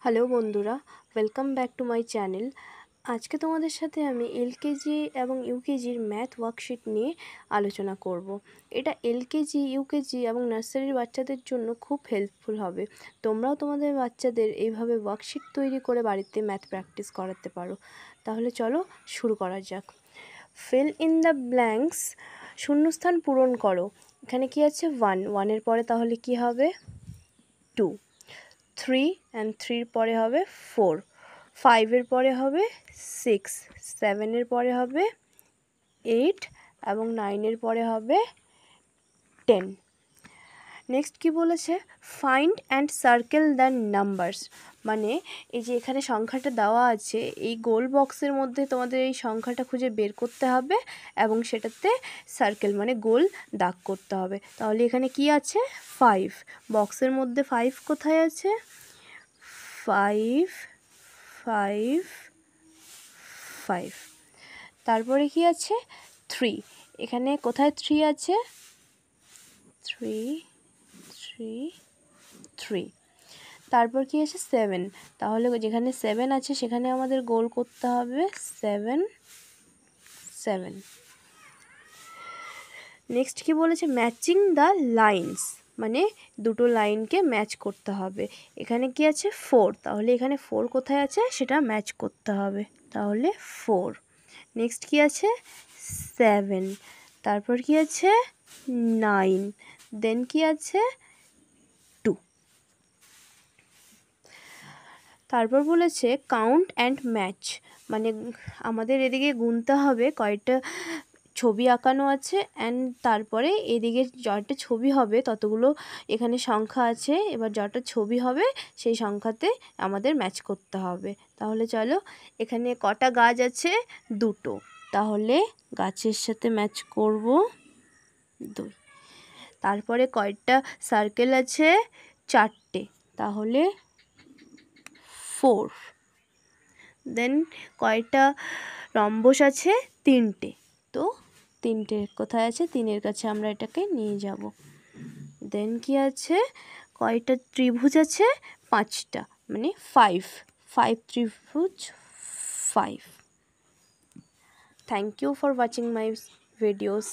Hello বন্ধুরা, welcome back to my channel. আজকে তোমাদের সাথে আমি এলকেজি এবং ইউকেজির ম্যাথ ওয়ার্কশিট নিয়ে আলোচনা করব। এটা এলকেজি, ইউকেজি এবং নার্সারির বাচ্চাদের জন্য খুব হেল্পফুল হবে। তোমরাও তোমাদের বাচ্চাদের এইভাবে ওয়ার্কশিট তৈরি করে বাড়িতে ম্যাথ প্র্যাকটিস করাতে পারো। তাহলে চলো শুরু করা যাক। ফিল ইন দ্য ব্ল্যাঙ্কস, শূন্যস্থান পূরণ করো। এখানে কি আছে? 1 এর পরে তাহলে কি হবে? 2, 3 and 3 এর পরে হবে 4, 5 এর পরে হবে 6, 7 এর পরে হবে 8 এবং 9 এর পরে হবে 10। নেক্সট কি বলেছে? Find and circle the numbers, মানে এই যে এখানে সংখ্যাটা দেওয়া আছে, এই গোল বক্সের মধ্যে তোমাদের এই সংখ্যাটা খুঁজে বের করতে হবে এবং সেটাতে সার্কেল মানে গোল দাগ করতে হবে। তাহলে এখানে কি আছে? 5, বক্সের মধ্যে 5 কোথায় আছে? 5, 5, 5। তারপরে কি আছে? 3, এখানে কোথায় 3 আছে? 3, 3, 3। তারপর কি আছে? 7, তাহলে যেখানে 7 আছে সেখানে আমাদের গোল করতে হবে 7, 7। নেক্সট কি বলেছে? ম্যাচিং দ্য লাইনস, মানে দুটো লাইনকে ম্যাচ করতে হবে। এখানে কি আছে? 4, তাহলে এখানে 4 কোথায় আছে সেটা ম্যাচ করতে হবে, তাহলে 4। নেক্সট কি আছে? 7, তারপর কি আছে? 9, দেন কি আছে? 2। তারপর বলেছে কাউন্ট অ্যান্ড ম্যাচ, মানে আমাদের এদিকে গুনতে হবে কয়টা ছবি আঁকানো আছে, অ্যান্ড তারপরে এদিকে যটা ছবি হবে ততগুলো এখানে সংখ্যা আছে, এবার যটা ছবি হবে সেই সংখ্যাতে আমাদের ম্যাচ করতে হবে। তাহলে চলো, এখানে কটা গাছ আছে? 2টো, তাহলে গাছের সাথে ম্যাচ করব 2। তারপরে কয়টা সার্কেল আছে? 4টে, তাহলে 4। দেন কয়টা রম্বস আছে? 3টে, তো 3টে কোথায় আছে? 3-এর কাছে আমরা এটাকে নিয়ে যাব। দেন কি আছে? কয়টা ত্রিভুজ আছে? 5টা, মানে 5 ত্রিভুজ 5। Thank you for watching my videos.